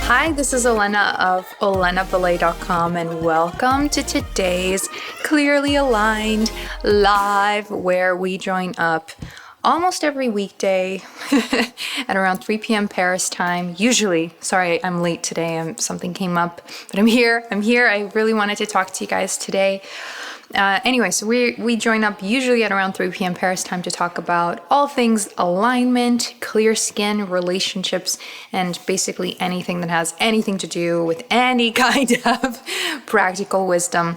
Hi, this is Olena of olenaballet.com and welcome to today's Clearly Aligned Live, where we join up almost every weekday at around 3 p.m. Paris time. Usually, sorry, I'm late today. Something came up, but I'm here. I really wanted to talk to you guys today. Anyway, so we join up usually at around 3 p.m. Paris time to talk about all things alignment, clear skin, relationships, and basically anything that has anything to do with any kind of practical wisdom.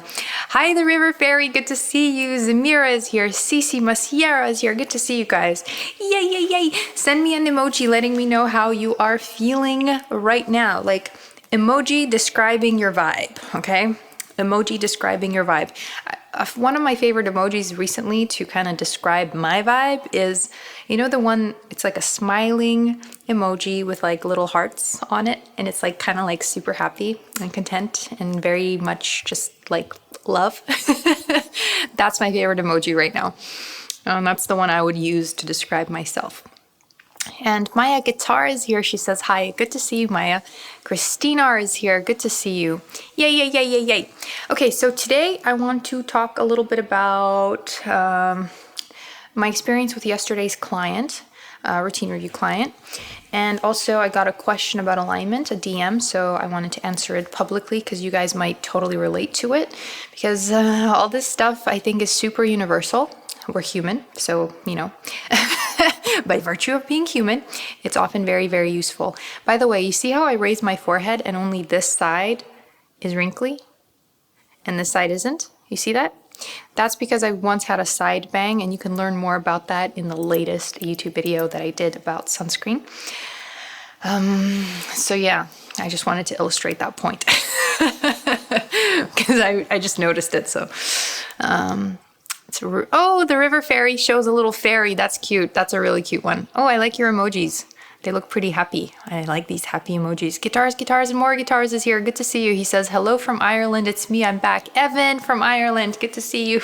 Hi, the River Fairy. Good to see you. Zamira is here. Cici Masiera is here. Good to see you guys. Yay, yay, yay. Send me an emoji letting me know how you are feeling right now. Like emoji describing your vibe, okay? Emoji describing your vibe. One of my favorite emojis recently to kind of describe my vibe is, you know, the one, it's like a smiling emoji with like little hearts on it. And it's like kind of like super happy and content and very much just like love. That's my favorite emoji right now. That's the one I would use to describe myself. And Maya Guitar is here. She says, hi, good to see you, Maya. Christina is here. Good to see you. Yay, yay, yay, yay, yay. Okay, so today I want to talk a little bit about my experience with yesterday's client, routine review client. And also I got a question about alignment, a DM, so I wanted to answer it publicly because you guys might totally relate to it. Because all this stuff I think is super universal. We're human, so, you know, by virtue of being human, it's often very, very useful. By the way, you see how I raise my forehead and only this side is wrinkly and this side isn't? You see that? That's because I once had a side bang, and you can learn more about that in the latest YouTube video that I did about sunscreen. So yeah, I just wanted to illustrate that point because I just noticed it, so... Oh, the River Fairy shows a little fairy. That's cute. That's a really cute one. Oh, I like your emojis. They look pretty happy. I like these happy emojis. Guitars, and more guitars is here. Good to see you. He says, hello from Ireland. It's me. I'm back. Evan from Ireland. Good to see you.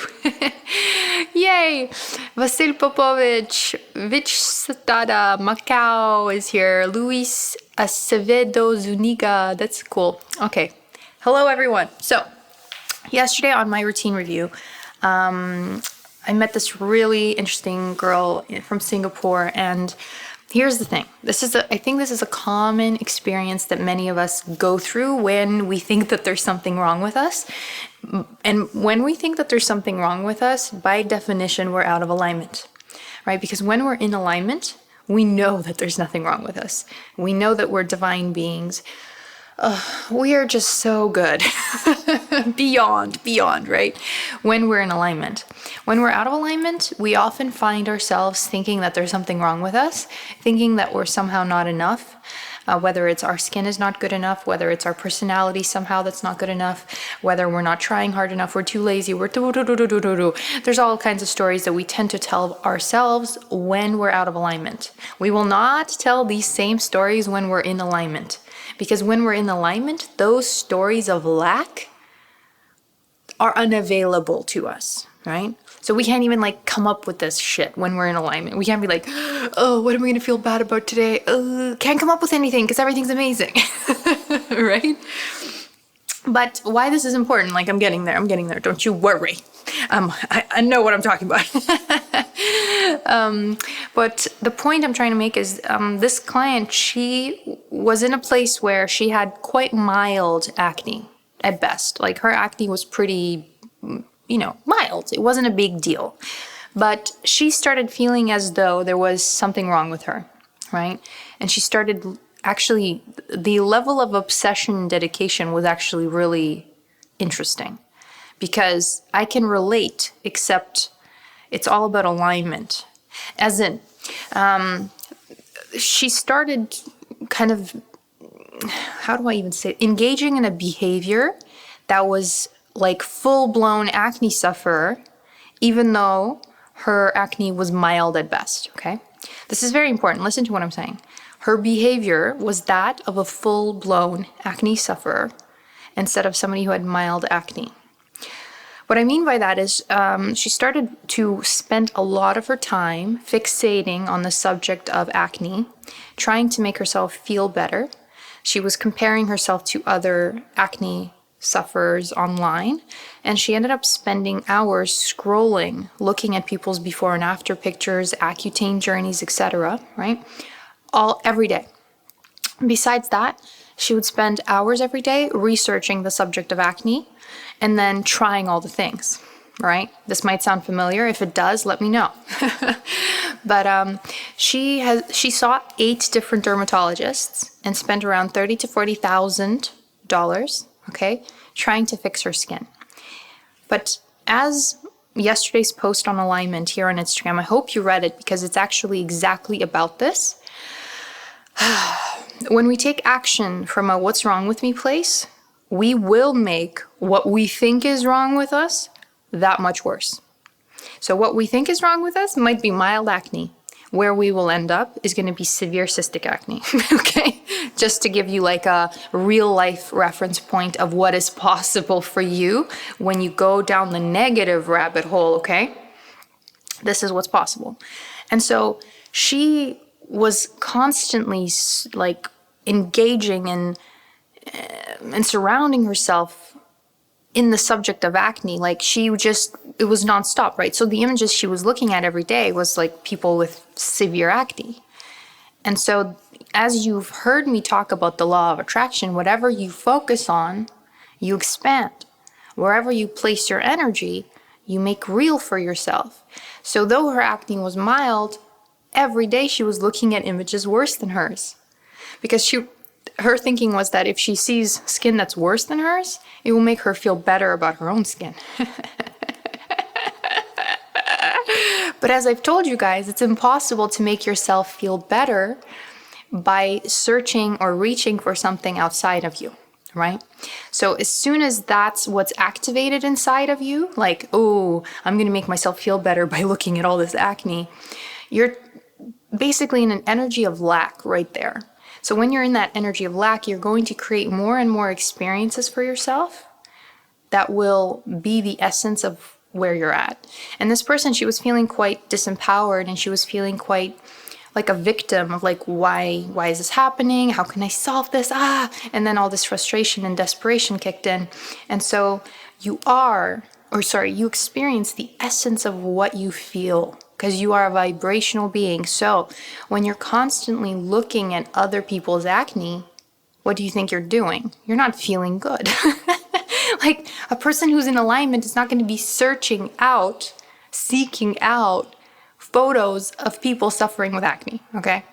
Yay. Vasil Popovic. Vich Stada Macau is here. Luis Acevedo Zuniga. That's cool. Okay. Hello, everyone. So, yesterday on my routine review, I met this really interesting girl from Singapore, and here's the thing. I think this is a common experience that many of us go through when we think that there's something wrong with us. And when we think that there's something wrong with us, by definition, we're out of alignment, right? Because when we're in alignment, we know that there's nothing wrong with us. We know that we're divine beings. We are just so good. beyond, right? When we're in alignment. When we're out of alignment, we often find ourselves thinking that there's something wrong with us, thinking that we're somehow not enough, whether it's our skin is not good enough, whether it's our personality somehow that's not good enough, whether we're not trying hard enough, we're too lazy, we're do. There's all kinds of stories that we tend to tell ourselves when we're out of alignment. We will not tell these same stories when we're in alignment. Because when we're in alignment, those stories of lack are unavailable to us, right? So we can't even like come up with this shit when we're in alignment. We can't be like, oh, what am I gonna feel bad about today? Can't come up with anything because everything's amazing, right? But why this is important, like I'm getting there, don't you worry. I know what I'm talking about. But the point I'm trying to make is this client, she was in a place where she had quite mild acne at best. Like her acne was pretty, mild. It wasn't a big deal. But she started feeling as though there was something wrong with her, right? And she started actually, the level of obsession and dedication was actually really interesting. Because I can relate, except it's all about alignment. As in, she started kind of, how do I even say it? Engaging in a behavior that was like full-blown acne sufferer, even though her acne was mild at best, okay? This is very important. Listen to what I'm saying. Her behavior was that of a full-blown acne sufferer instead of somebody who had mild acne. What I mean by that is she started to spend a lot of her time fixating on the subject of acne, trying to make herself feel better. she was comparing herself to other acne sufferers online, and she ended up spending hours scrolling, looking at people's before and after pictures, Accutane journeys, etc., right? Every day. Besides that, she would spend hours every day researching the subject of acne and then trying all the things, right? This might sound familiar. If it does, let me know. But she saw 8 different dermatologists and spent around $30,000 to $40,000, okay, trying to fix her skin. But as yesterday's post on alignment here on Instagram, I hope you read it because it's actually exactly about this. When we take action from a what's wrong with me place, we will make what we think is wrong with us that much worse. So what we think is wrong with us might be mild acne. Where we will end up is going to be severe cystic acne, okay? Just to give you like a real life reference point of what is possible for you when you go down the negative rabbit hole, okay? This is what's possible. And so she was constantly like engaging and surrounding herself in the subject of acne. Like it was nonstop, right? So the images she was looking at every day was like people with severe acne. And so as you've heard me talk about the law of attraction, whatever you focus on, you expand. Wherever you place your energy, you make real for yourself. So though her acne was mild, every day she was looking at images worse than hers. Because her thinking was that if she sees skin that's worse than hers, it will make her feel better about her own skin. But as I've told you guys, it's impossible to make yourself feel better by searching or reaching for something outside of you, right? So as soon as that's what's activated inside of you, like, oh, I'm going to make myself feel better by looking at all this acne, you're basically in an energy of lack right there. So when you're in that energy of lack, you're going to create more and more experiences for yourself that will be the essence of where you're at. And this person, she was feeling quite disempowered, and she was feeling quite like a victim of like, why is this happening? How can I solve this? And then all this frustration and desperation kicked in. And so you experience the essence of what you feel, because you are a vibrational being. So when you're constantly looking at other people's acne, what do you think you're doing? You're not feeling good. Like a person who's in alignment is not going to be seeking out photos of people suffering with acne, okay?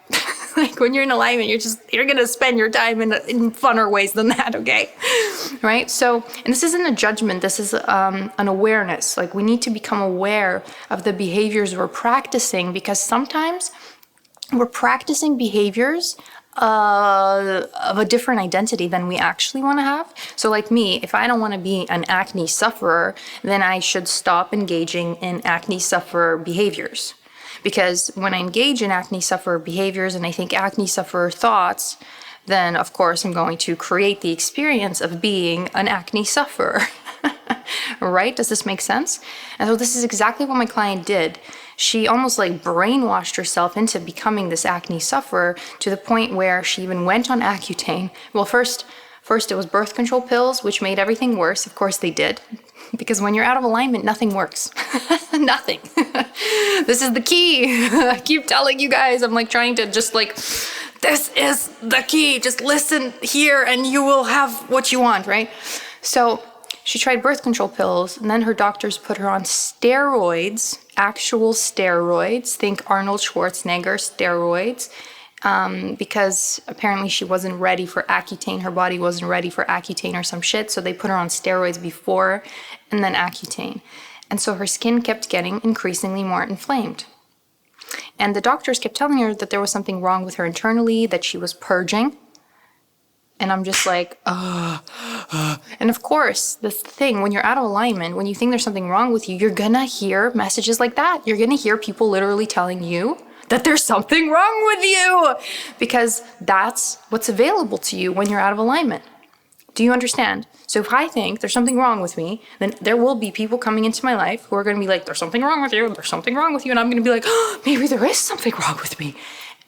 Like when you're in alignment, you're going to spend your time in funner ways than that, okay? Right? So, and this isn't a judgment, this is an awareness. Like we need to become aware of the behaviors we're practicing, because sometimes we're practicing behaviors of a different identity than we actually want to have. So like me, if I don't want to be an acne sufferer, then I should stop engaging in acne sufferer behaviors. Because when I engage in acne sufferer behaviors and I think acne sufferer thoughts, then of course I'm going to create the experience of being an acne sufferer. Right? Does this make sense? And so this is exactly what my client did. She almost like brainwashed herself into becoming this acne sufferer, to the point where she even went on Accutane. Well, first it was birth control pills, which made everything worse. Of course they did. Because when you're out of alignment, nothing works. Nothing. This is the key. I keep telling you guys, I'm like trying to just like, this is the key. Just listen here and you will have what you want, right? So she tried birth control pills, and then her doctors put her on steroids, actual steroids. Think Arnold Schwarzenegger steroids. Because apparently she wasn't ready for Accutane. Her body wasn't ready for Accutane or some shit. So they put her on steroids before and then Accutane. And so her skin kept getting increasingly more inflamed. And the doctors kept telling her that there was something wrong with her internally, that she was purging. And I'm just like, And of course, this thing, when you're out of alignment, when you think there's something wrong with you, you're gonna hear messages like that. You're gonna hear people literally telling you that there's something wrong with you, because that's what's available to you when you're out of alignment. Do you understand? So if I think there's something wrong with me, then there will be people coming into my life who are going to be like, there's something wrong with you, there's something wrong with you. And I'm going to be like, oh, maybe there is something wrong with me.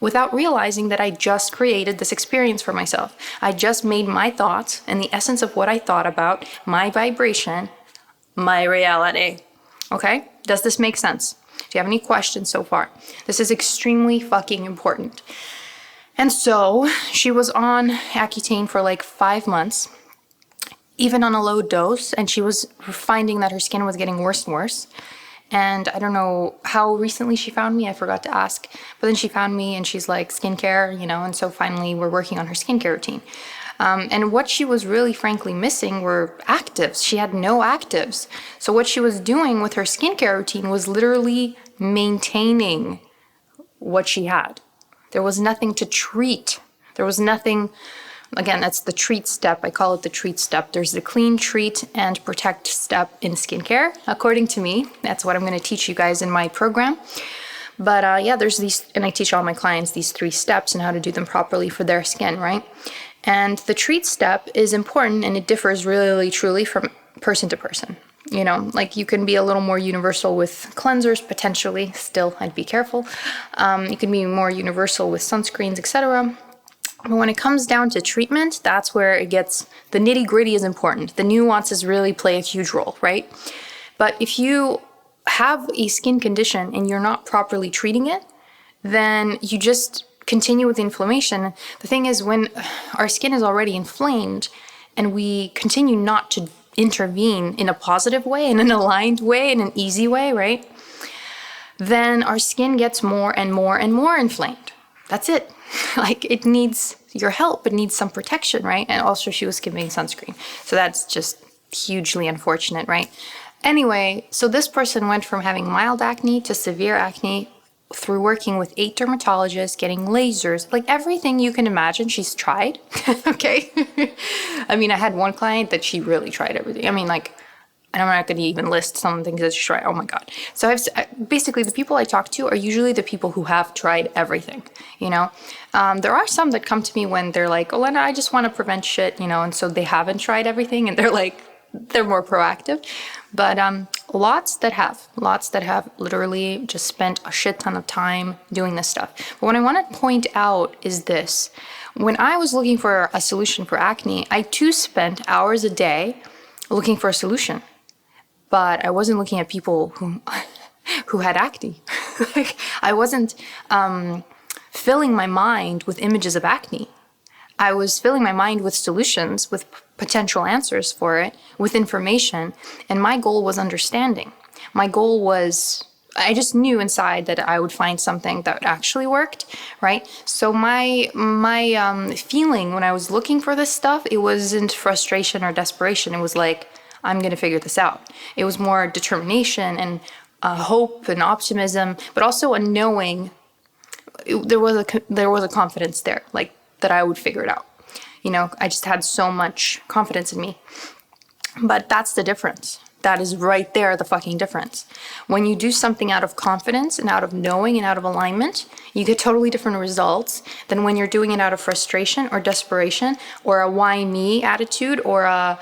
without realizing that I just created this experience for myself. I just made my thoughts and the essence of what I thought about, my vibration, my reality. Okay? Does this make sense? Do you have any questions so far? This is extremely fucking important. And so she was on Accutane for like 5 months, even on a low dose, and she was finding that her skin was getting worse and worse. And I don't know how recently she found me, I forgot to ask, but then she found me and she's like, skincare, you know, and so finally we're working on her skincare routine. And what she was really frankly missing were actives. She had no actives. So what she was doing with her skincare routine was literally maintaining what she had. There was nothing to treat. There was nothing, again, that's the treat step. I call it the treat step. There's the clean, treat, and protect step in skincare, according to me. That's what I'm going to teach you guys in my program. But yeah, there's these, and I teach all my clients these 3 steps and how to do them properly for their skin, right? And the treat step is important, and it differs really, truly from person to person. You know, like you can be a little more universal with cleansers, potentially. Still, I'd be careful. You can be more universal with sunscreens, etc. But when it comes down to treatment, that's where it gets, the nitty-gritty is important. The nuances really play a huge role, right? But if you have a skin condition and you're not properly treating it, then you just continue with inflammation. The thing is, when our skin is already inflamed and we continue not to intervene in a positive way, in an aligned way, in an easy way, right? Then our skin gets more and more and more inflamed. That's it. Like, it needs your help. It needs some protection, right? And also she was skipping sunscreen. So that's just hugely unfortunate, right? Anyway, so this person went from having mild acne to severe acne through working with 8 dermatologists, getting lasers, like everything you can imagine she's tried. Okay. I mean, I had one client that she really tried everything. I mean, like, and I'm not going to even list some things that she tried. Oh my God. So basically the people I talk to are usually the people who have tried everything, you know? There are some that come to me when they're like, Olena, I just want to prevent shit, you know? And so they haven't tried everything and they're like, they're more proactive. But lots that have literally just spent a shit ton of time doing this stuff. But what I want to point out is this. When I was looking for a solution for acne, I too spent hours a day looking for a solution. But I wasn't looking at people who had acne. I wasn't filling my mind with images of acne. I was filling my mind with solutions, with potential answers for it, with information, and my goal was understanding. My goal was, I just knew inside that I would find something that actually worked, right? So my feeling when I was looking for this stuff, it wasn't frustration or desperation. It was like, I'm gonna figure this out. It was more determination and hope and optimism, but also a knowing. There was a confidence there, like that I would figure it out. You know, I just had so much confidence in me. But that's the difference. That is right there, the fucking difference. When you do something out of confidence and out of knowing and out of alignment, you get totally different results than when you're doing it out of frustration or desperation or a why me attitude or a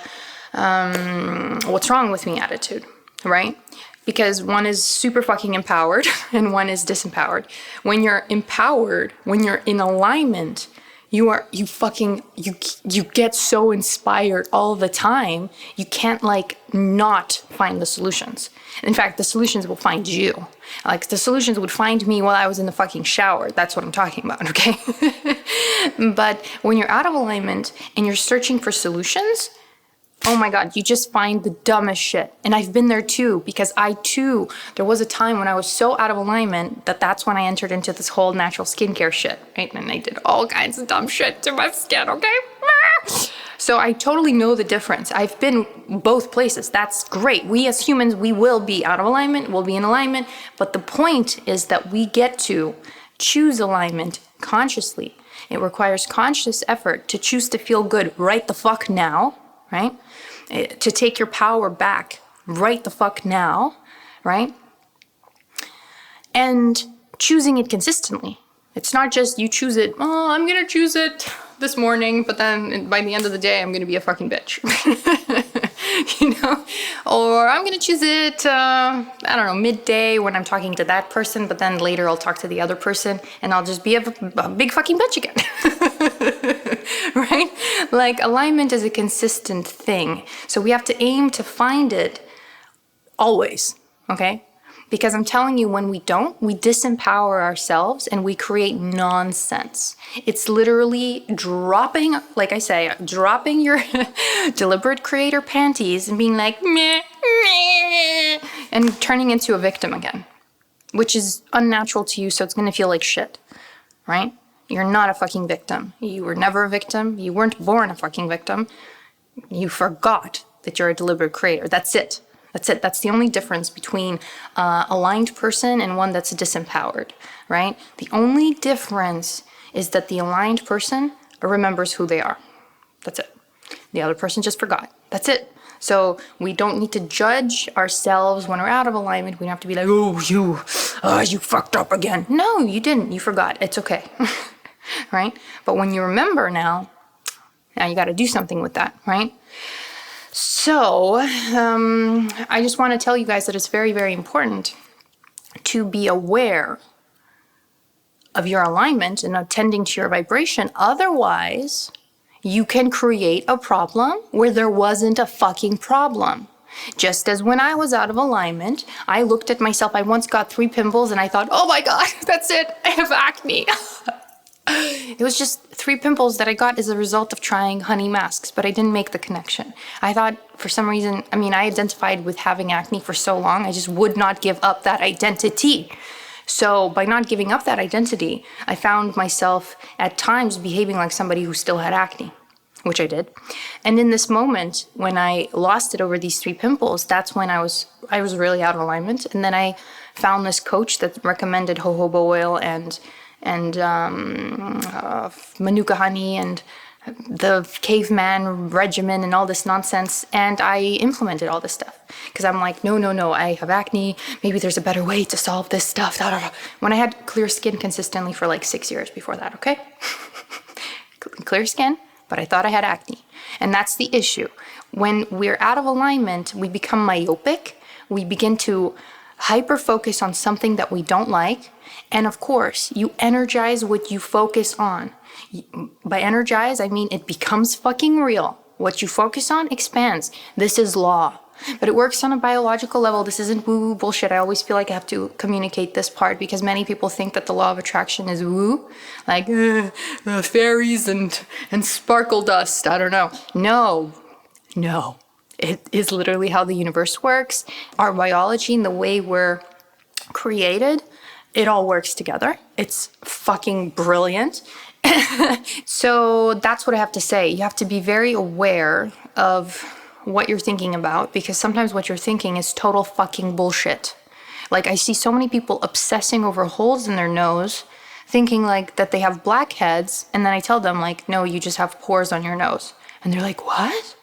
what's wrong with me attitude, right? Because one is super fucking empowered and one is disempowered. When you're empowered, when you're in alignment, you get so inspired all the time, you can't like not find the solutions. In fact, the solutions will find you. Like the solutions would find me while I was in the fucking shower. That's what I'm talking about, okay? But when you're out of alignment and you're searching for solutions, oh my God, you just find the dumbest shit. And I've been there too, because there was a time when I was so out of alignment that's when I entered into this whole natural skincare shit, right? And I did all kinds of dumb shit to my skin, okay? So I totally know the difference. I've been both places. That's great. We as humans, we will be out of alignment, we'll be in alignment. But the point is that we get to choose alignment consciously. It requires conscious effort to choose to feel good right the fuck now, right? To take your power back right the fuck now, right? And choosing it consistently. It's not just you choose it, oh, I'm gonna choose it this morning, but then by the end of the day, I'm gonna be a fucking bitch. Or I'm going to choose it, I don't know, midday when I'm talking to that person, but then later I'll talk to the other person and I'll just be a big fucking bitch again. Right? Like, alignment is a consistent thing. So we have to aim to find it always, okay? Because I'm telling you, when we don't, we disempower ourselves and we create nonsense. It's literally dropping, like I say, dropping your deliberate creator panties and being like, meh, meh, and turning into a victim again, which is unnatural to you, so it's going to feel like shit, right? You're not a fucking victim. You were never a victim. You weren't born a fucking victim. You forgot that you're a deliberate creator. That's it. That's it. That's the only difference between an aligned person and one that's disempowered, right? The only difference is that the aligned person remembers who they are. That's it. The other person just forgot. That's it. So we don't need to judge ourselves when we're out of alignment. We don't have to be like, oh, you fucked up again. No, you didn't. You forgot. It's okay. Right? But when you remember now you got to do something with that, right? So I just want to tell you guys that it's very, very important to be aware of your alignment and attending to your vibration. Otherwise, you can create a problem where there wasn't a fucking problem. Just as when I was out of alignment, I looked at myself. I once got 3 pimples and I thought, oh my God, that's it. I have acne. It was just 3 pimples that I got as a result of trying honey masks, but I didn't make the connection. I thought for some reason, I identified with having acne for so long, I just would not give up that identity. So by not giving up that identity, I found myself at times behaving like somebody who still had acne, which I did. And in this moment, when I lost it over these 3 pimples, that's when I was really out of alignment. And then I found this coach that recommended jojoba oil and manuka honey and the caveman regimen and all this nonsense, and I implemented all this stuff because I'm like, no, I have acne, maybe there's a better way to solve this stuff, when I had clear skin consistently for like 6 years before that, okay? Clear skin, but I thought I had acne. And that's the issue. When we're out of alignment, we become myopic, we begin to hyper-focus on something that we don't like. And of course, you energize what you focus on. By energize, I mean it becomes fucking real. What you focus on expands. This is law. But it works on a biological level. This isn't woo-woo bullshit. I always feel like I have to communicate this part because many people think that the law of attraction is woo. Like fairies and sparkle dust. I don't know. No. It is literally how the universe works. Our biology and the way we're created, it all works together. It's fucking brilliant. So that's what I have to say. You have to be very aware of what you're thinking about, because sometimes what you're thinking is total fucking bullshit. Like, I see so many people obsessing over holes in their nose, thinking like that they have blackheads, and then I tell them like, no, you just have pores on your nose. And they're like, what?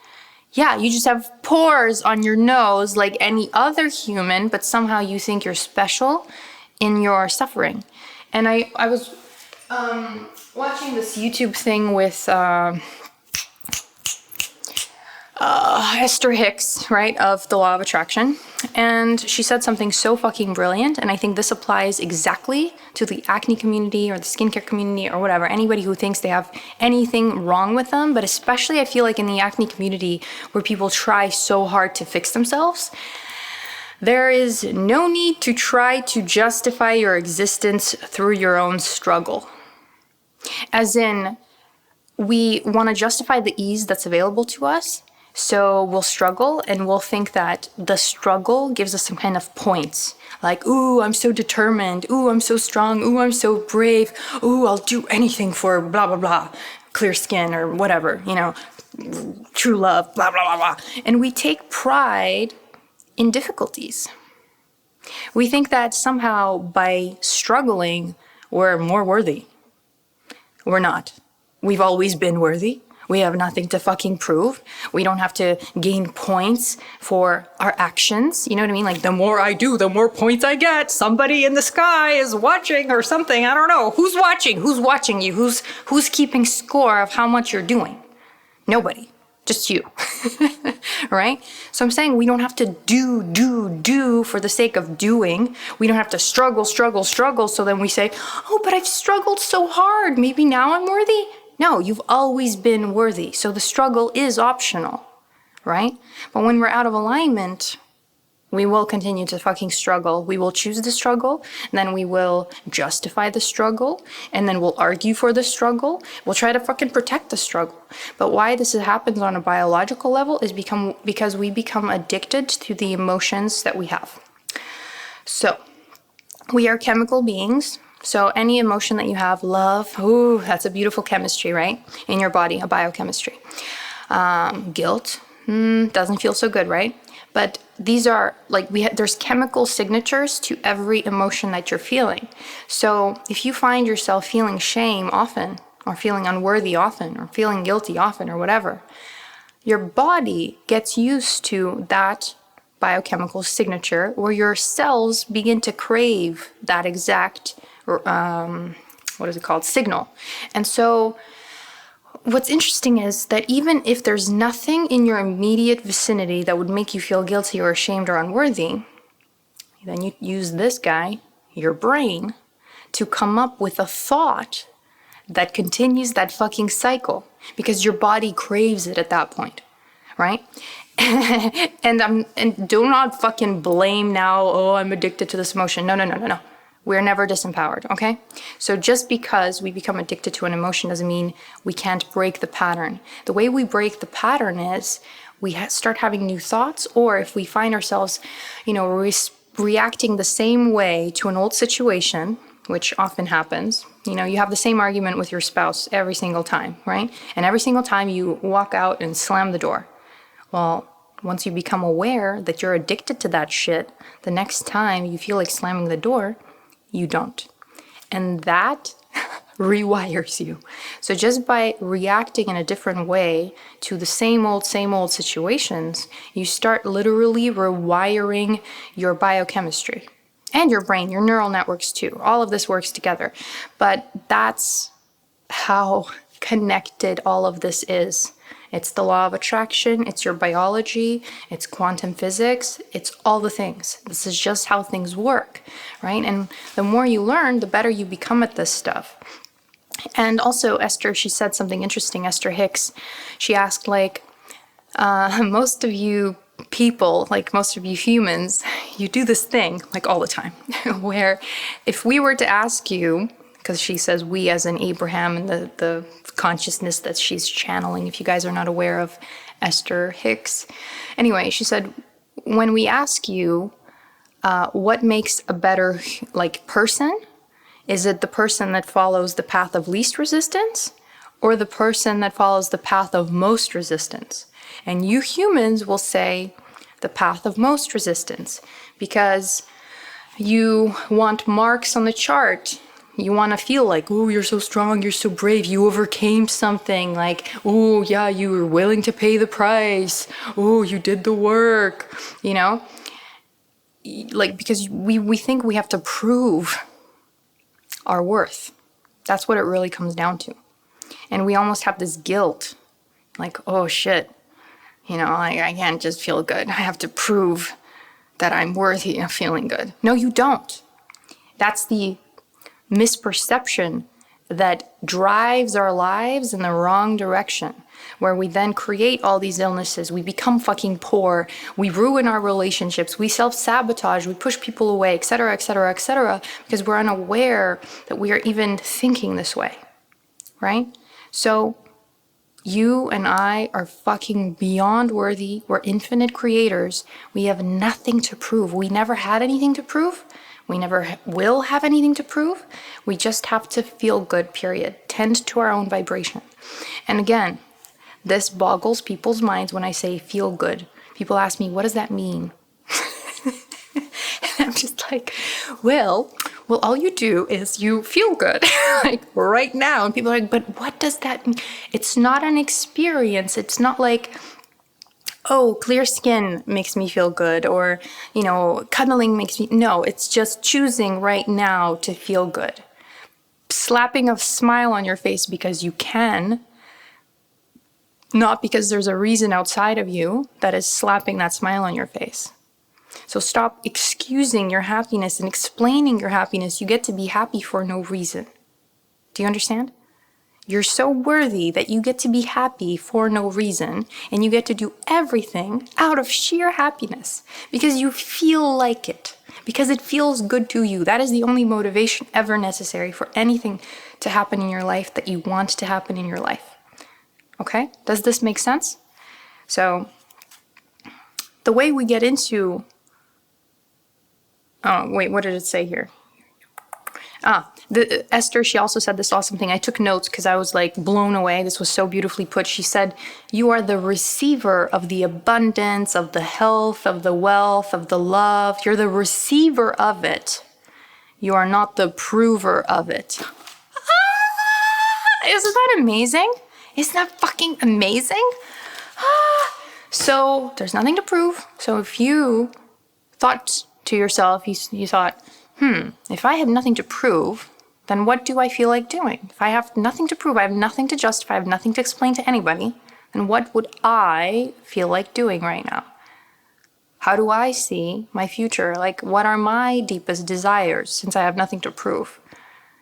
Yeah, you just have pores on your nose like any other human, but somehow you think you're special in your suffering. And I was watching this YouTube thing with Esther Hicks, right, of the Law of Attraction. And she said something so fucking brilliant. And I think this applies exactly to the acne community or the skincare community or whatever. Anybody who thinks they have anything wrong with them, but especially I feel like in the acne community where people try so hard to fix themselves, there is no need to try to justify your existence through your own struggle. As in, we want to justify the ease that's available to us. So we'll struggle and we'll think that the struggle gives us some kind of points. Like, ooh, I'm so determined. Ooh, I'm so strong. Ooh, I'm so brave. Ooh, I'll do anything for blah, blah, blah. Clear skin or whatever, true love, blah, blah, blah, blah. And we take pride in difficulties. We think that somehow by struggling, we're more worthy. We're not. We've always been worthy. We have nothing to fucking prove. We don't have to gain points for our actions. You know what I mean? Like, the more I do, the more points I get. Somebody in the sky is watching or something. I don't know. Who's watching? Who's watching you? Who's keeping score of how much you're doing? Nobody. Just you. right? So I'm saying we don't have to do for the sake of doing. We don't have to struggle. So then we say, oh, but I've struggled so hard. Maybe now I'm worthy. No, you've always been worthy. So the struggle is optional, right? But when we're out of alignment, we will continue to fucking struggle. We will choose the struggle, and then we will justify the struggle, and then we'll argue for the struggle. We'll try to fucking protect the struggle. But why this happens on a biological level is because we become addicted to the emotions that we have. So, we are chemical beings. So any emotion that you have, love, ooh, that's a beautiful chemistry, right? In your body, a biochemistry. Guilt, doesn't feel so good, right? But these are there's chemical signatures to every emotion that you're feeling. So if you find yourself feeling shame often, or feeling unworthy often, or feeling guilty often, or whatever, your body gets used to that biochemical signature where your cells begin to crave that exact, signal. And so what's interesting is that even if there's nothing in your immediate vicinity that would make you feel guilty or ashamed or unworthy, then you use this guy, your brain, to come up with a thought that continues that fucking cycle because your body craves it at that point, right? and do not fucking blame now, oh, I'm addicted to this emotion. No. We're never disempowered, okay? So just because we become addicted to an emotion doesn't mean we can't break the pattern. The way we break the pattern is we start having new thoughts, or if we find ourselves, reacting the same way to an old situation, which often happens. You have the same argument with your spouse every single time, right? And every single time you walk out and slam the door. Well, once you become aware that you're addicted to that shit, the next time you feel like slamming the door, you don't. And that rewires you. So just by reacting in a different way to the same old situations, you start literally rewiring your biochemistry and your brain, your neural networks too. All of this works together. But that's how connected all of this is. It's the law of attraction, it's your biology, it's quantum physics, it's all the things. This is just how things work, right? And the more you learn, the better you become at this stuff. And also Esther, she said something interesting, Esther Hicks. She asked, most of you people, most of you humans, you do this thing, all the time, where if we were to ask you, because she says we as in Abraham and the consciousness that she's channeling, if you guys are not aware of Esther Hicks. Anyway, she said, when we ask you what makes a better person, is it the person that follows the path of least resistance or the person that follows the path of most resistance? And you humans will say the path of most resistance because you want marks on the chart. You want to feel like, oh, you're so strong, you're so brave, you overcame something, oh, yeah, you were willing to pay the price, oh, you did the work, because we think we have to prove our worth. That's what it really comes down to. And we almost have this guilt, oh, shit, I can't just feel good. I have to prove that I'm worthy of feeling good. No, you don't. That's the misperception that drives our lives in the wrong direction, where we then create all these illnesses. We become fucking poor. We ruin our relationships. We self-sabotage. We push people away, etc., because we're unaware that we are even thinking this way, right? So you and I are fucking beyond worthy. We're infinite creators. We have nothing to prove. We never had anything to prove. We never will have anything to prove. We just have to feel good, period. Tend to our own vibration. And again, this boggles people's minds when I say feel good. People ask me, what does that mean? And I'm just well, all you do is you feel good, right now. And people are but what does that mean? It's not an experience. It's not oh, clear skin makes me feel good, or, cuddling makes me... No, it's just choosing right now to feel good. Slapping a smile on your face because you can not because there's a reason outside of you that is slapping that smile on your face. So stop excusing your happiness and explaining your happiness. You get to be happy for no reason. Do you understand? You're so worthy that you get to be happy for no reason, and you get to do everything out of sheer happiness because you feel like it, because it feels good to you. That is the only motivation ever necessary for anything to happen in your life that you want to happen in your life. Okay? Does this make sense? So the way we get into... Oh, wait, what did it say here? Esther, she also said this awesome thing. I took notes because I was like blown away. This was so beautifully put. She said, you are the receiver of the abundance, of the health, of the wealth, of the love. You're the receiver of it. You are not the prover of it. Isn't that amazing? Isn't that fucking amazing? So there's nothing to prove. So if you thought to yourself, you thought, if I have nothing to prove, then what do I feel like doing? If I have nothing to prove, I have nothing to justify, I have nothing to explain to anybody, then what would I feel like doing right now? How do I see my future? Like, what are my deepest desires since I have nothing to prove?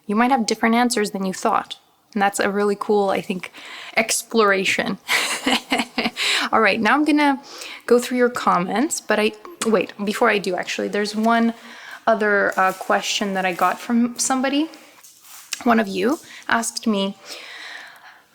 You might have different answers than you thought. And that's a really cool, I think, exploration. All right, now I'm gonna go through your comments, but wait, before I do, actually, there's one other question that I got from somebody. One of you asked me,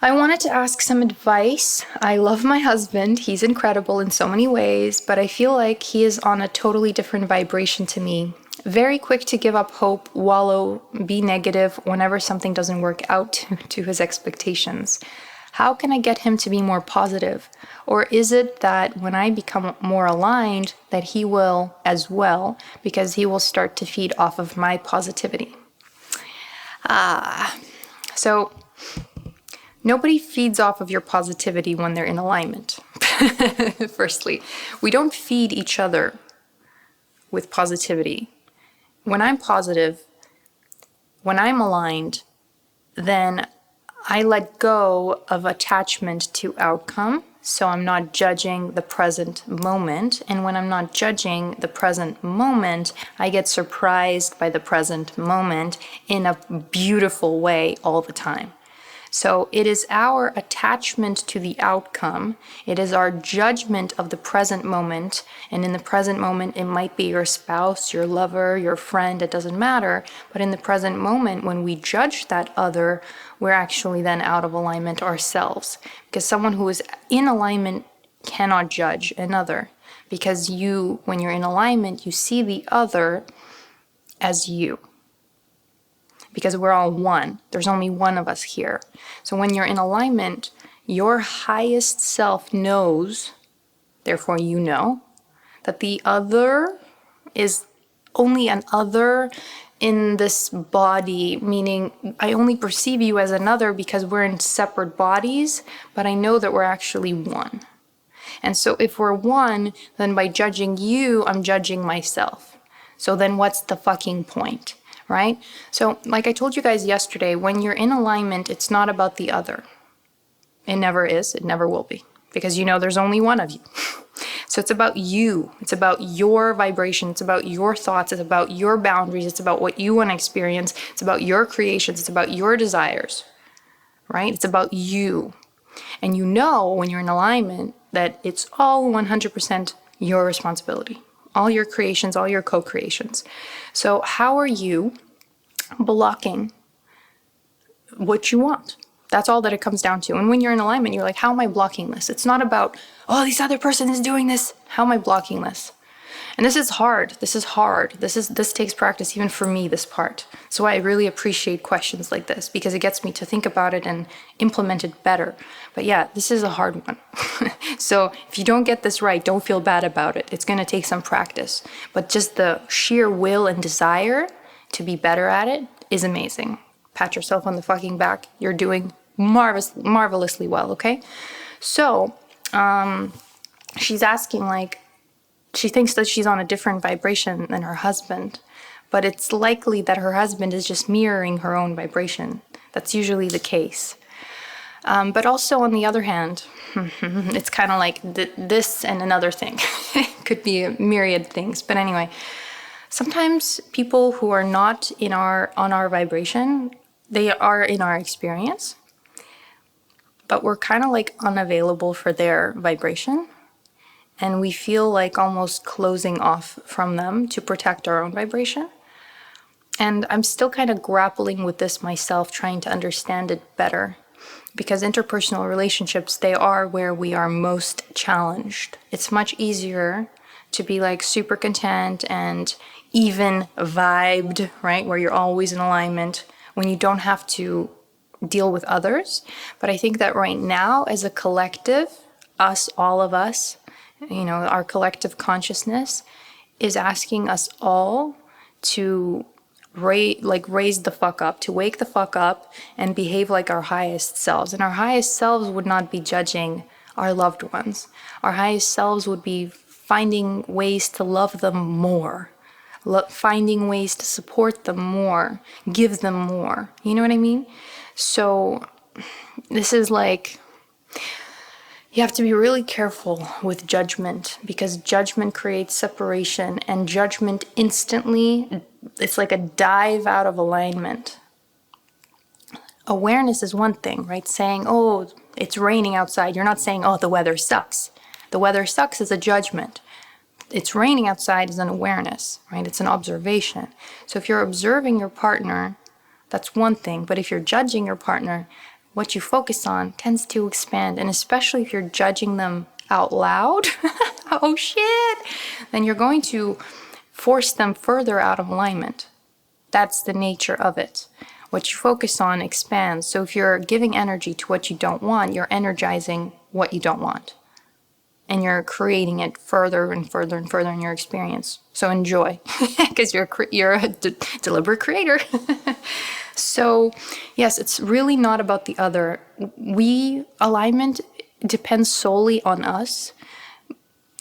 I wanted to ask some advice. I love my husband. He's incredible in so many ways, but I feel like he is on a totally different vibration to me. Very quick to give up hope, wallow, be negative whenever something doesn't work out to his expectations. How can I get him to be more positive? Or is it that when I become more aligned, that he will as well, because he will start to feed off of my positivity? So nobody feeds off of your positivity when they're in alignment. Firstly, we don't feed each other with positivity. When I'm positive, when I'm aligned, then I let go of attachment to outcome, so I'm not judging the present moment. And when I'm not judging the present moment, I get surprised by the present moment in a beautiful way all the time. So it is our attachment to the outcome. It is our judgment of the present moment. And in the present moment, it might be your spouse, your lover, your friend, it doesn't matter. But in the present moment, when we judge that other, we're actually then out of alignment ourselves. Because someone who is in alignment cannot judge another. Because when you're in alignment, you see the other as you. Because we're all one. There's only one of us here. So when you're in alignment, your highest self knows, therefore you know, that the other is only an other in this body, meaning I only perceive you as another because we're in separate bodies, but I know that we're actually one. And so if we're one, then by judging you, I'm judging myself. So then what's the fucking point? Right? So like I told you guys yesterday, when you're in alignment, it's not about the other. It never is. It never will be. Because you know there's only one of you. So it's about you. It's about your vibration. It's about your thoughts. It's about your boundaries. It's about what you want to experience. It's about your creations. It's about your desires. Right? It's about you. And you know when you're in alignment that it's all 100% your responsibility. All your creations, all your co-creations. So how are you blocking what you want? That's all that it comes down to. And when you're in alignment, you're like, how am I blocking this? It's not about, oh, this other person is doing this. How am I blocking this? And this is hard. This is hard. This takes practice even for me, this part. So I really appreciate questions like this because it gets me to think about it and implement it better. But yeah, this is a hard one. So if you don't get this right, don't feel bad about it. It's going to take some practice. But just the sheer will and desire to be better at it is amazing. Pat yourself on the fucking back. You're doing marvelously well, okay? So she's asking, like, she thinks that she's on a different vibration than her husband, but it's likely that her husband is just mirroring her own vibration. That's usually the case. But also on the other hand, it's kind of like this and another thing. Could be a myriad things. But anyway, sometimes people who are not on our vibration, they are in our experience, but we're kind of like unavailable for their vibration. And we feel like almost closing off from them to protect our own vibration. And I'm still kind of grappling with this myself, trying to understand it better. Because interpersonal relationships, they are where we are most challenged. It's much easier to be like super content and even vibed, right? Where you're always in alignment when you don't have to deal with others. But I think that right now, as a collective, all of us, our collective consciousness is asking us all to raise the fuck up, to wake the fuck up and behave like our highest selves. And our highest selves would not be judging our loved ones. Our highest selves would be finding ways to love them more, finding ways to support them more, give them more. You know what I mean? So this is like, you have to be really careful with judgment, because judgment creates separation, and judgment instantly, it's like a dive out of alignment. Awareness is one thing, right? Saying, oh, it's raining outside. You're not saying, oh, the weather sucks. The weather sucks is a judgment. It's raining outside is an awareness, right? It's an observation. So if you're observing your partner, that's one thing. But if you're judging your partner, what you focus on tends to expand. And especially if you're judging them out loud, oh shit, then you're going to force them further out of alignment. That's the nature of it. What you focus on expands. So if you're giving energy to what you don't want, you're energizing what you don't want. And you're creating it further and further and further in your experience. So enjoy, because you're a deliberate creator. So yes, it's really not about the other. Alignment depends solely on us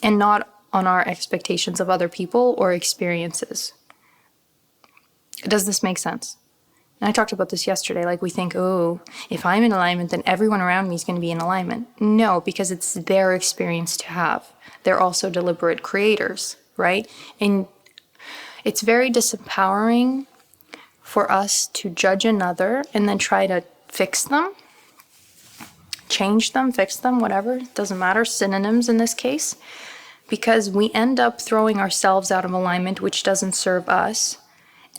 and not on our expectations of other people or experiences. Does this make sense? And I talked about this yesterday. Like, we think, oh, if I'm in alignment, then everyone around me is going to be in alignment. No, because it's their experience to have. They're also deliberate creators, right? And it's very disempowering for us to judge another and then try to fix them, change them, fix them, whatever. It doesn't matter. Synonyms in this case. Because we end up throwing ourselves out of alignment, which doesn't serve us.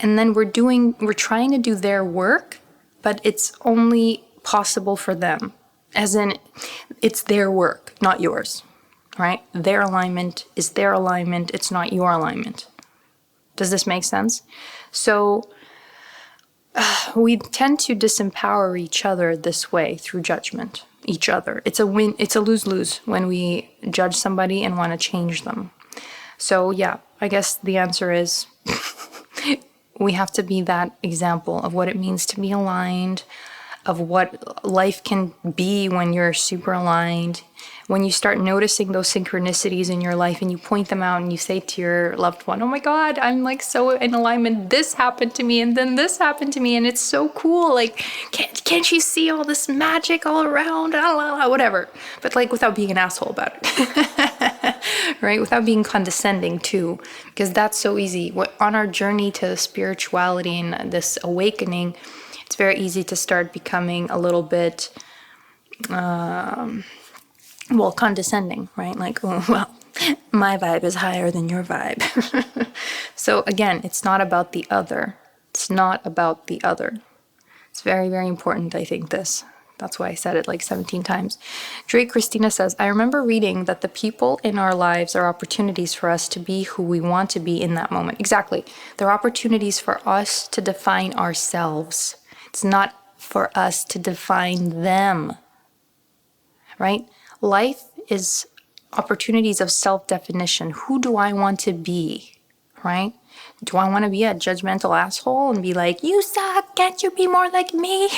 And then we're trying to do their work, but it's only possible for them. As in, it's their work, not yours, right? Their alignment is their alignment. It's not your alignment. Does this make sense? So we tend to disempower each other this way through judgment, each other. It's a lose-lose when we judge somebody and want to change them. So yeah, I guess the answer is we have to be that example of what it means to be aligned, of what life can be when you're super aligned. When you start noticing those synchronicities in your life and you point them out and you say to your loved one, oh my God, I'm like so in alignment. This happened to me and then this happened to me and it's so cool. Like, can't you see all this magic all around? Whatever. But like without being an asshole about it. Right? Without being condescending too. Because that's so easy. On our journey to spirituality and this awakening, it's very easy to start becoming a little bit condescending, right? Like, oh, well, my vibe is higher than your vibe. So again, it's not about the other. It's not about the other. It's very, very important, I think, this. That's why I said it like 17 times. Drake Christina says, I remember reading that the people in our lives are opportunities for us to be who we want to be in that moment. Exactly. They're opportunities for us to define ourselves. It's not for us to define them, right? Life is opportunities of self-definition. Who do I want to be, right? Do I want to be a judgmental asshole and be like, you suck, can't you be more like me?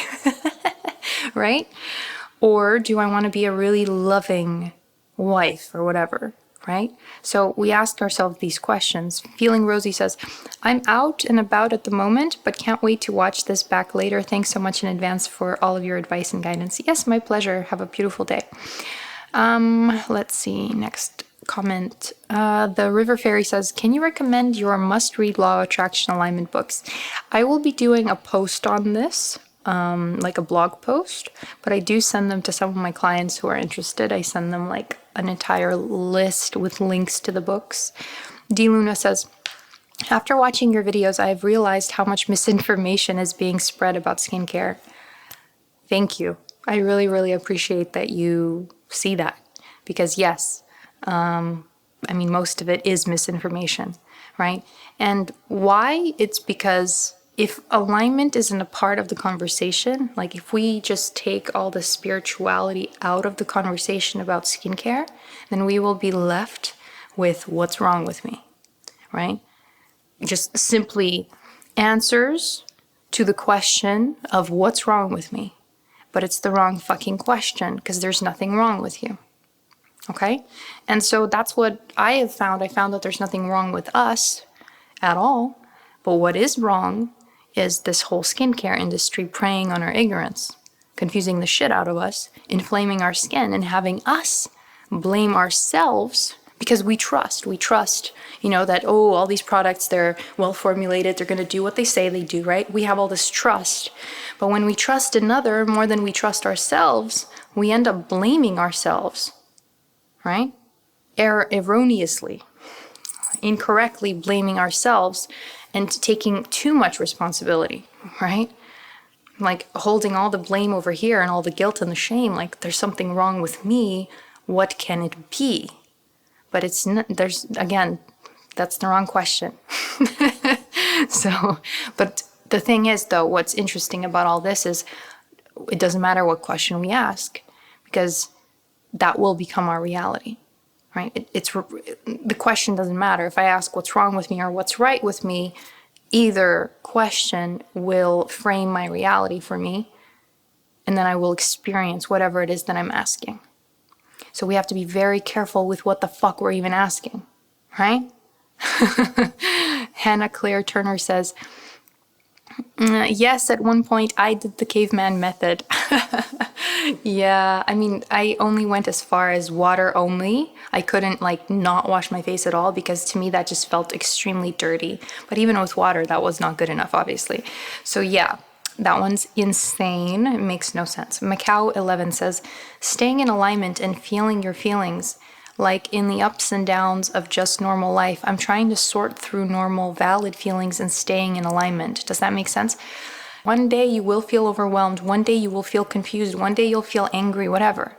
Right? Or do I want to be a really loving wife or whatever, right? So we ask ourselves these questions. Feeling Rosie says, I'm out and about at the moment, but can't wait to watch this back later. Thanks so much in advance for all of your advice and guidance. Yes, my pleasure. Have a beautiful day. Let's see, next comment. The River Fairy says, can you recommend your must-read Law of Attraction alignment books? I will be doing a post on this, like a blog post, but I do send them to some of my clients who are interested. I send them like an entire list with links to the books. D. Luna says, after watching your videos, I have realized how much misinformation is being spread about skincare. Thank you. I really, really appreciate that you see that, because yes, I mean, most of it is misinformation, right? And why? It's because if alignment isn't a part of the conversation, like if we just take all the spirituality out of the conversation about skincare, then we will be left with what's wrong with me, right? Just simply answers to the question of what's wrong with me. But it's the wrong fucking question, because there's nothing wrong with you. Okay? And so that's what I have found. I found that there's nothing wrong with us at all. But what is wrong is this whole skincare industry preying on our ignorance, confusing the shit out of us, inflaming our skin, and having us blame ourselves because we trust, you know, that, oh, all these products, they're well formulated, they're going to do what they say they do, right? We have all this trust. But when we trust another more than we trust ourselves, we end up blaming ourselves, right? Erroneously, incorrectly blaming ourselves and taking too much responsibility, right? Like holding all the blame over here and all the guilt and the shame, like there's something wrong with me, what can it be? But it's not, there's, again, that's the wrong question. So, but the thing is though, what's interesting about all this is it doesn't matter what question we ask, because that will become our reality, right? The question doesn't matter. If I ask what's wrong with me or what's right with me, either question will frame my reality for me, and then I will experience whatever it is that I'm asking. So we have to be very careful with what the fuck we're even asking, right? Hannah Claire Turner says, yes, at one point I did the caveman method. Yeah, I mean, I only went as far as water only. I couldn't like not wash my face at all, because to me that just felt extremely dirty. But even with water, that was not good enough, obviously. So yeah, that one's insane. It makes no sense. Macau 11 says, staying in alignment and feeling your feelings, like in the ups and downs of just normal life. I'm trying to sort through normal, valid feelings and staying in alignment. Does that make sense? One day you will feel overwhelmed. One day you will feel confused. One day you'll feel angry, whatever.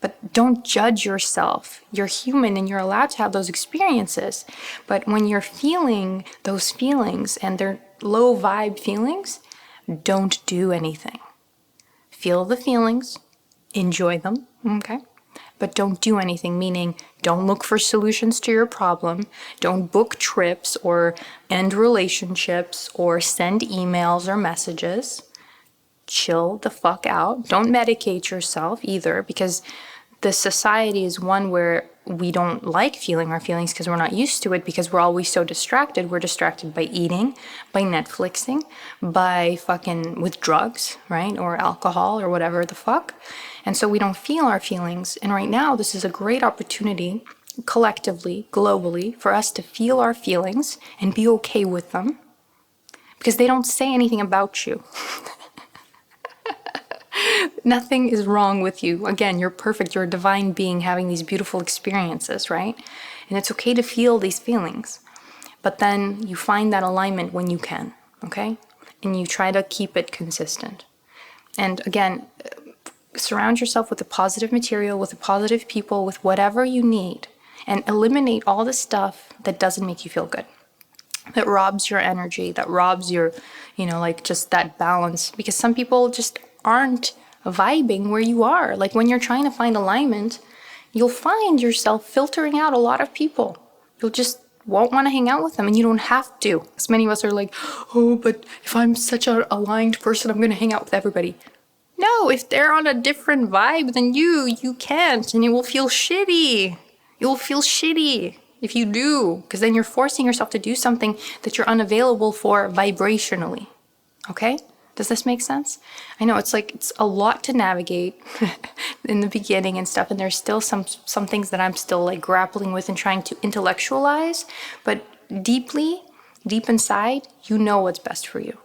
But don't judge yourself. You're human and you're allowed to have those experiences. But when you're feeling those feelings and they're low vibe feelings, don't do anything. Feel the feelings, enjoy them, okay? But don't do anything, meaning don't look for solutions to your problem. Don't book trips or end relationships or send emails or messages. Chill the fuck out. Don't medicate yourself either, because the society is one where we don't like feeling our feelings because we're not used to it, because we're always so distracted. We're distracted by eating, by Netflixing, by fucking with drugs, right? Or alcohol or whatever the fuck. And so we don't feel our feelings. And right now, this is a great opportunity, collectively, globally, for us to feel our feelings and be okay with them, because they don't say anything about you. Nothing is wrong with you. Again, you're perfect. You're a divine being having these beautiful experiences, right? And it's okay to feel these feelings. But then you find that alignment when you can, okay? And you try to keep it consistent. And again, surround yourself with the positive material, with the positive people, with whatever you need, and eliminate all the stuff that doesn't make you feel good, that robs your energy, that robs your, like just that balance. Because some people just aren't vibing where you are. Like when you're trying to find alignment, you'll find yourself filtering out a lot of people. You'll just won't want to hang out with them, and you don't have to. As many of us are like, oh, but if I'm such an aligned person, I'm going to hang out with everybody. No, if they're on a different vibe than you can't, and you will feel shitty. You'll feel shitty if you do, because then you're forcing yourself to do something that you're unavailable for vibrationally. Okay? Does this make sense? I know it's a lot to navigate in the beginning and stuff, and there's still some things that I'm still like grappling with and trying to intellectualize, but deep inside, you know what's best for you.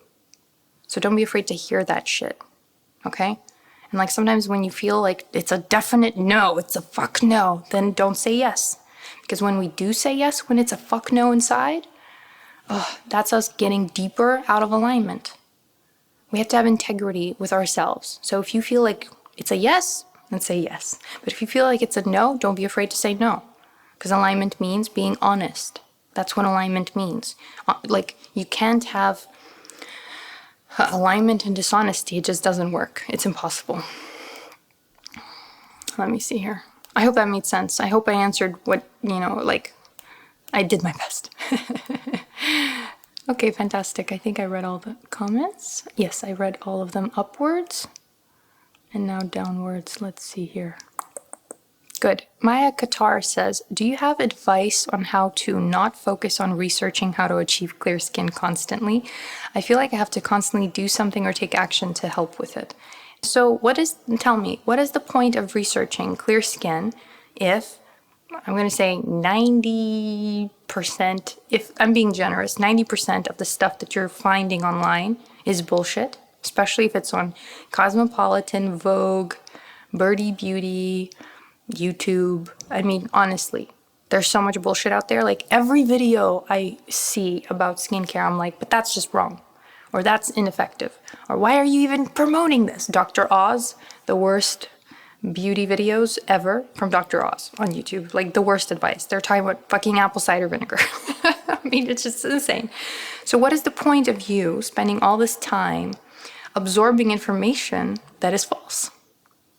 So don't be afraid to hear that shit. Okay? And like sometimes when you feel like it's a definite no, it's a fuck no, then don't say yes. Because when we do say yes, when it's a fuck no inside, that's us getting deeper out of alignment. We have to have integrity with ourselves. So if you feel like it's a yes, then say yes. But if you feel like it's a no, don't be afraid to say no. Because alignment means being honest. That's what alignment means. Like, you can't have alignment and dishonesty. It just doesn't work. It's impossible. Let me see here. I hope that made sense. I hope I answered what, I did my best. Okay, fantastic. I think I read all the comments. Yes, I read all of them upwards. And now downwards. Let's see here. Good. Maya Qatar says, do you have advice on how to not focus on researching how to achieve clear skin constantly? I feel like I have to constantly do something or take action to help with it. So tell me, what is the point of researching clear skin if, I'm going to say 90%, if I'm being generous, 90% of the stuff that you're finding online is bullshit, especially if it's on Cosmopolitan, Vogue, Birdie Beauty, YouTube. I mean, honestly, there's so much bullshit out there. Like every video I see about skincare, I'm like, but that's just wrong. Or that's ineffective. Or why are you even promoting this? Dr. Oz, the worst beauty videos ever from Dr. Oz on YouTube. Like the worst advice. They're talking about fucking apple cider vinegar. I mean, it's just insane. So what is the point of you spending all this time absorbing information that is false?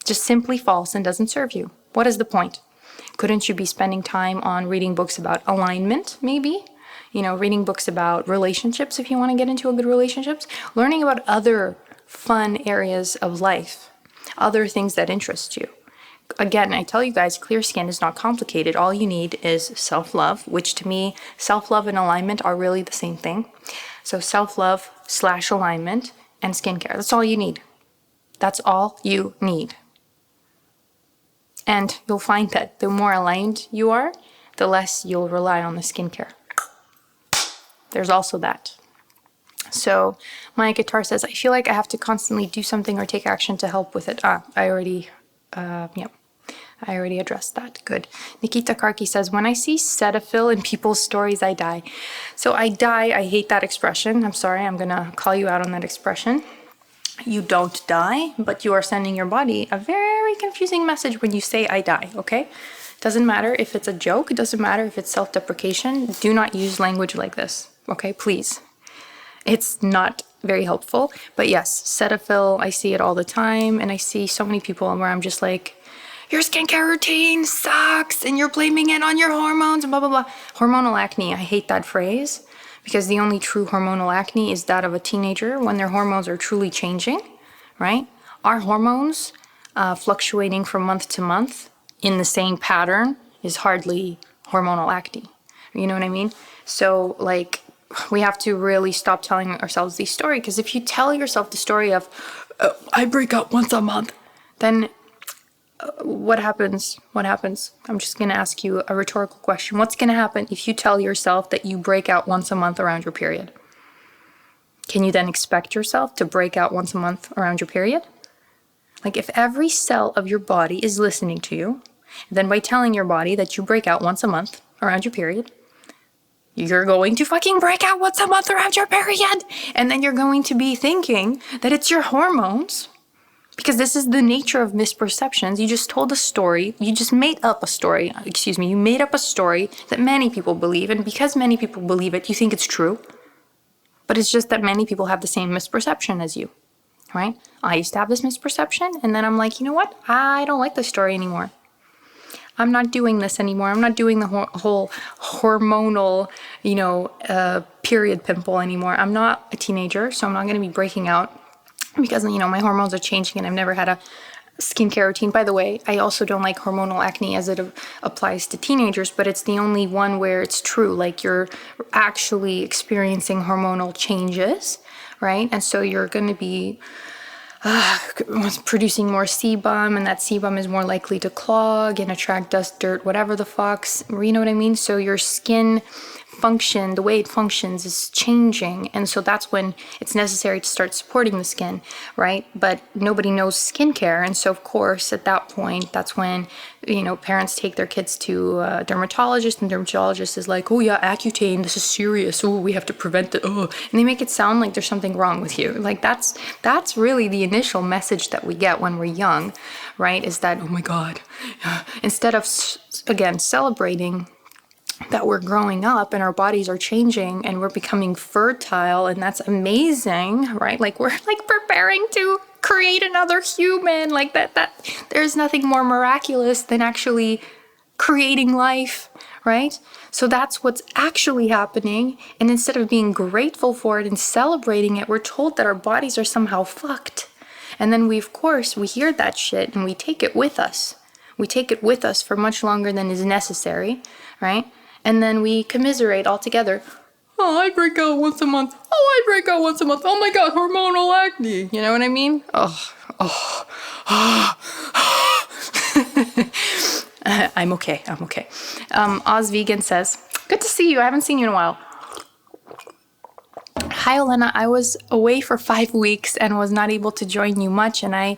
Just simply false and doesn't serve you. What is the point? Couldn't you be spending time on reading books about alignment, maybe? Reading books about relationships if you want to get into a good relationships. Learning about other fun areas of life. Other things that interest you. Again, I tell you guys, clear skin is not complicated. All you need is self-love, which to me, self-love and alignment are really the same thing. So self-love / alignment and skincare. That's all you need. That's all you need. And you'll find that the more aligned you are, the less you'll rely on the skincare. There's also that. So my guitar says, I feel like I have to constantly do something or take action to help with it. I already addressed that. Good. Nikita Karki says, when I see Cetaphil in people's stories, I die. So I hate that expression. I'm sorry, I'm gonna call you out on that expression. You don't die, but you are sending your body a very confusing message when you say I die, okay? Doesn't matter if it's a joke, it doesn't matter if it's self-deprecation. Do not use language like this, okay? Please. It's not very helpful. But yes, Cetaphil, I see it all the time, and I see so many people where I'm just like, your skincare routine sucks, and you're blaming it on your hormones, and blah, blah, blah. Hormonal acne, I hate that phrase, because the only true hormonal acne is that of a teenager when their hormones are truly changing, right? Our hormones fluctuating from month to month in the same pattern is hardly hormonal acne. You know what I mean? So, like, we have to really stop telling ourselves the story, because if you tell yourself the story of, I break out once a month, then what happens? I'm just going to ask you a rhetorical question. What's going to happen if you tell yourself that you break out once a month around your period? Can you then expect yourself to break out once a month around your period? Like, if every cell of your body is listening to you, then by telling your body that you break out once a month around your period, you're going to fucking break out once a month around your period. And then you're going to be thinking that it's your hormones, because this is the nature of misperceptions. You just told a story. You just made up a story. You made up a story that many people believe. And because many people believe it, you think it's true. But it's just that many people have the same misperception as you, right? I used to have this misperception. And then I'm like, you know what? I don't like this story anymore. I'm not doing this anymore. I'm not doing the whole hormonal, period pimple anymore. I'm not a teenager, so I'm not going to be breaking out because, my hormones are changing and I've never had skincare routine. By the way, I also don't like hormonal acne as it applies to teenagers, but it's the only one where it's true. Like you're actually experiencing hormonal changes, right? And so you're going to be producing more sebum, and that sebum is more likely to clog and attract dust, dirt, whatever the fucks. You know what I mean? So your skin function, the way it functions is changing, and so that's when it's necessary to start supporting the skin, right? But nobody knows skincare, and so of course at that point, that's when parents take their kids to a dermatologist, and dermatologist is like, oh yeah, Accutane, this is serious, oh we have to prevent it, oh, and they make it sound like there's something wrong with you. Like that's really the initial message that we get when we're young, right? Is that, oh my god, instead of again celebrating that we're growing up and our bodies are changing and we're becoming fertile, and that's amazing, right? Like we're like preparing to create another human, like that there's nothing more miraculous than actually creating life, right? So that's what's actually happening, and instead of being grateful for it and celebrating it, we're told that our bodies are somehow fucked. And then we hear that shit and we take it with us. We take it with us for much longer than is necessary, right? And then we commiserate all together. Oh, I break out once a month. Oh, I break out once a month. Oh my god, hormonal acne. You know what I mean? I'm okay. Oz Vegan says, good to see you. I haven't seen you in a while. Hi, Olena. I was away for 5 weeks and was not able to join you much, and I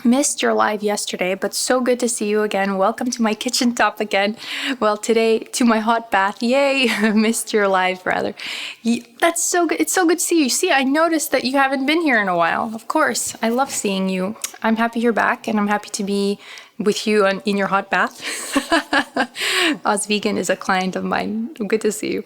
missed your live yesterday, but so good to see you again. Welcome to my kitchen top again. Well, today to my hot bath. Yay! Missed your live, rather. That's so good. It's so good to see you. See, I noticed that you haven't been here in a while. Of course, I love seeing you. I'm happy you're back, and I'm happy to be with you in your hot bath. Oz Vegan is a client of mine. Good to see you.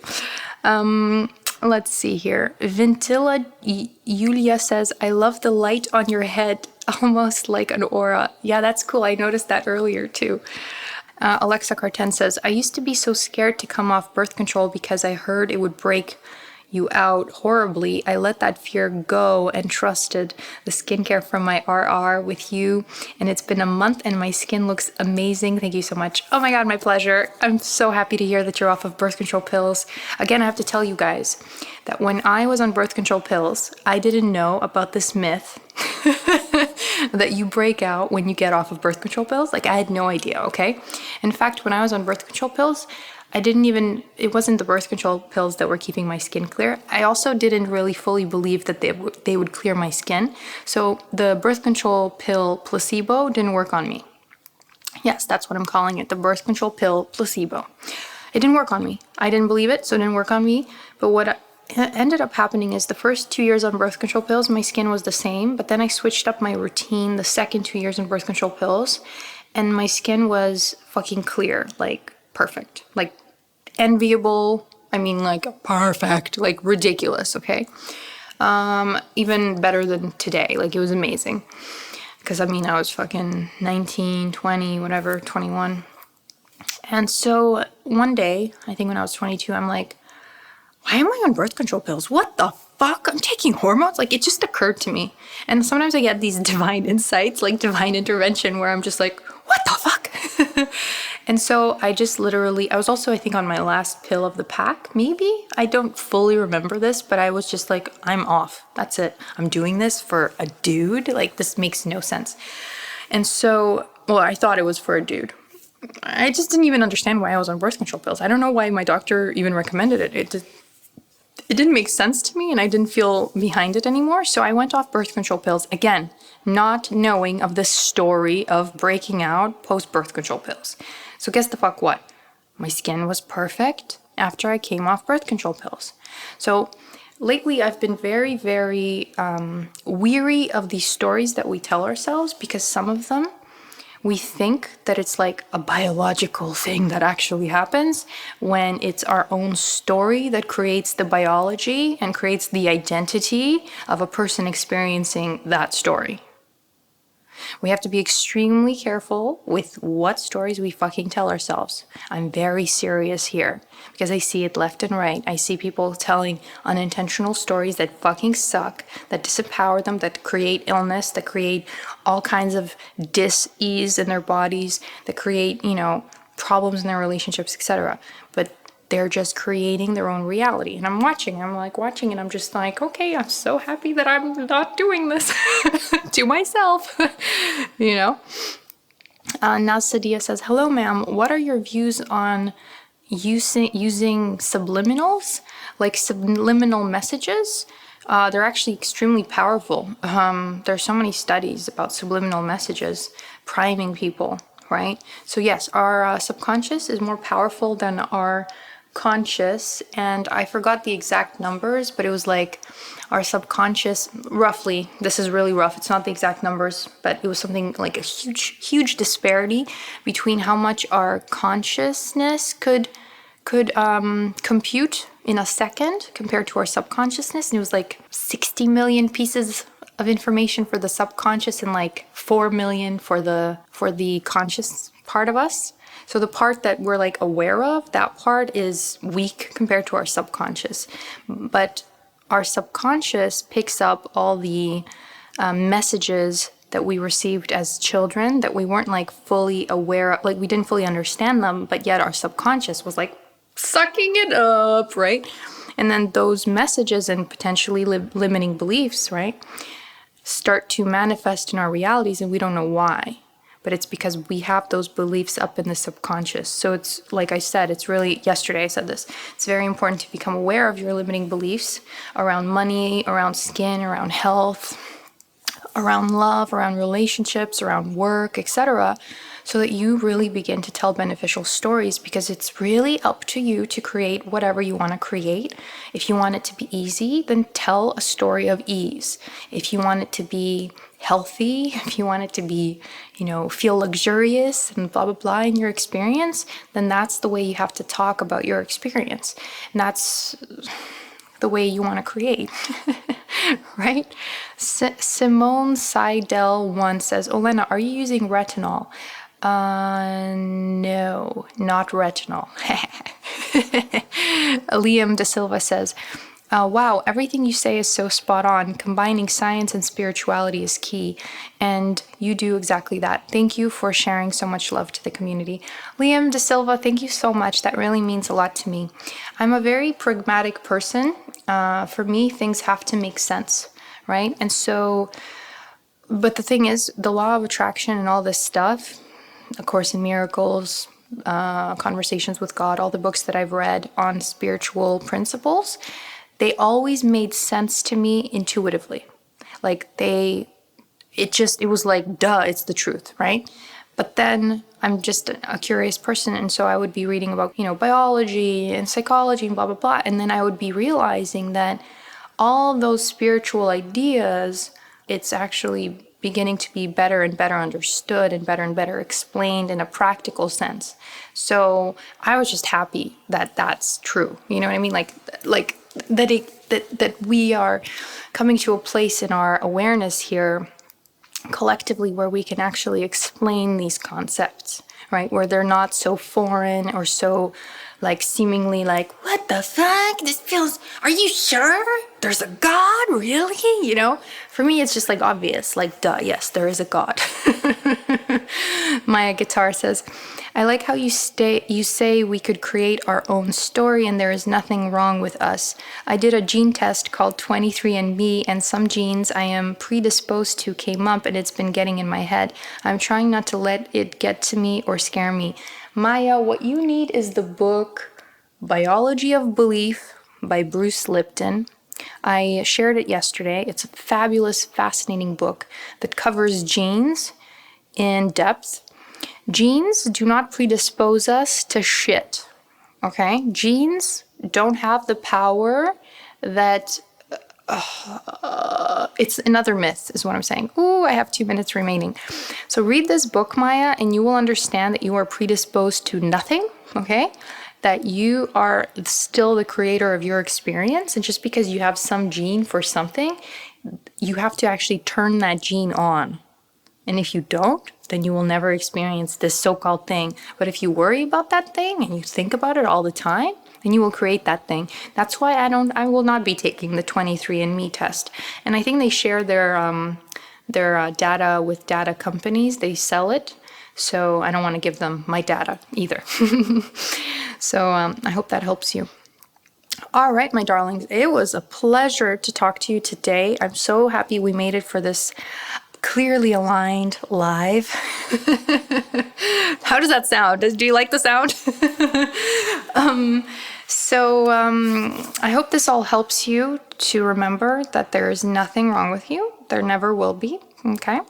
Let's see here. Vintilla Yulia says, I love the light on your head, almost like an aura. Yeah, that's cool. I noticed that earlier too. Alexa Carten says, I used to be so scared to come off birth control because I heard it would break you out horribly. I let that fear go and trusted the skincare from my RR with you, and it's been a month and my skin looks amazing. Thank you so much. Oh my god, my pleasure. I'm so happy to hear that you're off of birth control pills. Again, I have to tell you guys that when I was on birth control pills, I didn't know about this myth that you break out when you get off of birth control pills. Like, I had no idea, okay? In fact, when I was on birth control pills, it wasn't the birth control pills that were keeping my skin clear. I also didn't really fully believe that they would clear my skin. So the birth control pill placebo didn't work on me. Yes, that's what I'm calling it, the birth control pill placebo. It didn't work on me. I didn't believe it, so it didn't work on me. But what ended up happening is the first 2 years on birth control pills, my skin was the same, but then I switched up my routine the second 2 years on birth control pills, and my skin was fucking clear, like perfect, like enviable. I mean, like perfect, like ridiculous, okay? Even better than today. Like, it was amazing. Because, I mean, I was fucking 19, 20, whatever, 21. And so one day, I think when I was 22, I'm like, why am I on birth control pills? What the fuck? I'm taking hormones? Like, it just occurred to me. And sometimes I get these divine insights, like divine intervention, where I'm just like, what the fuck? And so I just literally, I was also, I think, on my last pill of the pack, maybe? I don't fully remember this, but I was just like, I'm off. That's it. I'm doing this for a dude? Like, this makes no sense. And so, well, I thought it was for a dude. I just didn't even understand why I was on birth control pills. I don't know why my doctor even recommended it. It didn't make sense to me, and I didn't feel behind it anymore. So I went off birth control pills, again, not knowing of the story of breaking out post-birth control pills. So guess the fuck what? My skin was perfect after I came off birth control pills. So lately I've been very, very weary of these stories that we tell ourselves, because some of them, we think that it's like a biological thing that actually happens, when it's our own story that creates the biology and creates the identity of a person experiencing that story. We have to be extremely careful with what stories we fucking tell ourselves. I'm very serious here because I see it left and right. I see people telling unintentional stories that fucking suck, that disempower them, that create illness, that create all kinds of dis-ease in their bodies, that create, problems in their relationships, etc. But they're just creating their own reality. And I'm watching, and I'm just like, okay, I'm so happy that I'm not doing this to myself, Nasadia says, hello, ma'am. What are your views on using subliminals, like subliminal messages? They're actually extremely powerful. There's so many studies about subliminal messages priming people, right? So yes, our subconscious is more powerful than our conscious, and I forgot the exact numbers, but it was like our subconscious, roughly, this is really rough, it's not the exact numbers, but it was something like a huge disparity between how much our consciousness could compute in a second compared to our subconsciousness. And it was like 60 million pieces of information for the subconscious and like 4 million for the conscious part of us. So the part that we're like aware of, that part is weak compared to our subconscious. But our subconscious picks up all the messages that we received as children that we weren't like fully aware of, like we didn't fully understand them, but yet our subconscious was like sucking it up, right? And then those messages and potentially limiting beliefs, right, start to manifest in our realities, and we don't know why. But it's because we have those beliefs up in the subconscious. So it's, like I said, it's really, yesterday I said this, it's very important to become aware of your limiting beliefs around money, around skin, around health, around love, around relationships, around work, etc., so that you really begin to tell beneficial stories, because it's really up to you to create whatever you want to create. If you want it to be easy, then tell a story of ease. If you want it to be healthy, if you want it to be, feel luxurious and blah, blah, blah in your experience, then that's the way you have to talk about your experience. And that's the way you want to create, right? Simone Seidel once says, Olena, are you using retinol? No, not retinol. Liam De Silva says, wow, everything you say is so spot on. Combining science and spirituality is key. And you do exactly that. Thank you for sharing so much love to the community. Liam De Silva, thank you so much. That really means a lot to me. I'm a very pragmatic person. For me, things have to make sense, right? And so, but the thing is, the law of attraction and all this stuff, A Course in Miracles, Conversations with God, all the books that I've read on spiritual principles, they always made sense to me intuitively. Like it was like, duh, it's the truth, right? But then I'm just a curious person, and so I would be reading about, biology and psychology and blah, blah, blah, and then I would be realizing that all those spiritual ideas, it's actually beginning to be better and better understood and better explained in a practical sense. So I was just happy that that's true. You know what I mean? Like that we are coming to a place in our awareness here collectively where we can actually explain these concepts, right? Where they're not so foreign or so like seemingly like, what the fuck? This feels, are you sure? There's a God? Really? For me, it's just like obvious, like, duh, yes, there is a God. Maya Guitar says, I like how you say we could create our own story and there is nothing wrong with us. I did a gene test called 23andMe, and some genes I am predisposed to came up, and it's been getting in my head. I'm trying not to let it get to me or scare me. Maya, what you need is the book Biology of Belief by Bruce Lipton. I shared it yesterday. It's a fabulous, fascinating book that covers genes in depth. Genes do not predispose us to shit, okay? Genes don't have the power that... it's another myth, is what I'm saying. Ooh, I have 2 minutes remaining. So read this book, Maya, and you will understand that you are predisposed to nothing, okay? That you are still the creator of your experience, and just because you have some gene for something, you have to actually turn that gene on, And if you don't, then you will never experience this so-called thing. But if you worry about that thing and you think about it all the time, then you will create that thing. That's why I will not be taking the 23andMe test. And I think they share their data with data companies. They sell it. So I don't want to give them my data either. So I hope that helps you. All right, my darlings, it was a pleasure to talk to you today. I'm so happy we made it for this clearly aligned live. How does that sound? Do you like the sound? I hope this all helps you to remember that there is nothing wrong with you. There never will be, okay?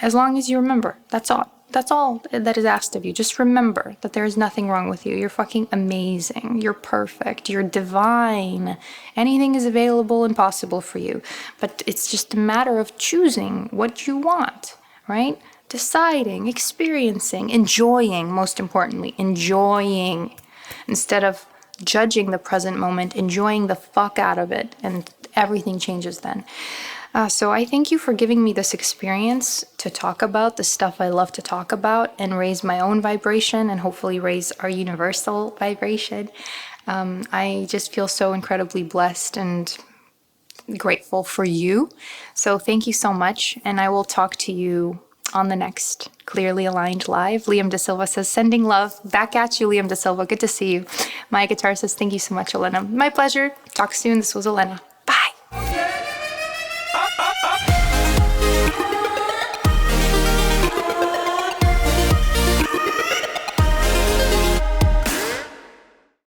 As long as you remember, that's all. That's all that is asked of you. Just remember that there is nothing wrong with you. You're fucking amazing. You're perfect. You're divine. Anything is available and possible for you. But it's just a matter of choosing what you want, right? Deciding, experiencing, enjoying, most importantly, enjoying. Instead of judging the present moment, enjoying the fuck out of it, and everything changes then. So I thank you for giving me this experience to talk about the stuff I love to talk about and raise my own vibration and hopefully raise our universal vibration. I just feel so incredibly blessed and grateful for you. So thank you so much. And I will talk to you on the next Clearly Aligned Live. Liam De Silva says, sending love back at you, Liam De Silva. Good to see you. My guitar says, thank you so much, Olena. My pleasure. Talk soon. This was Olena.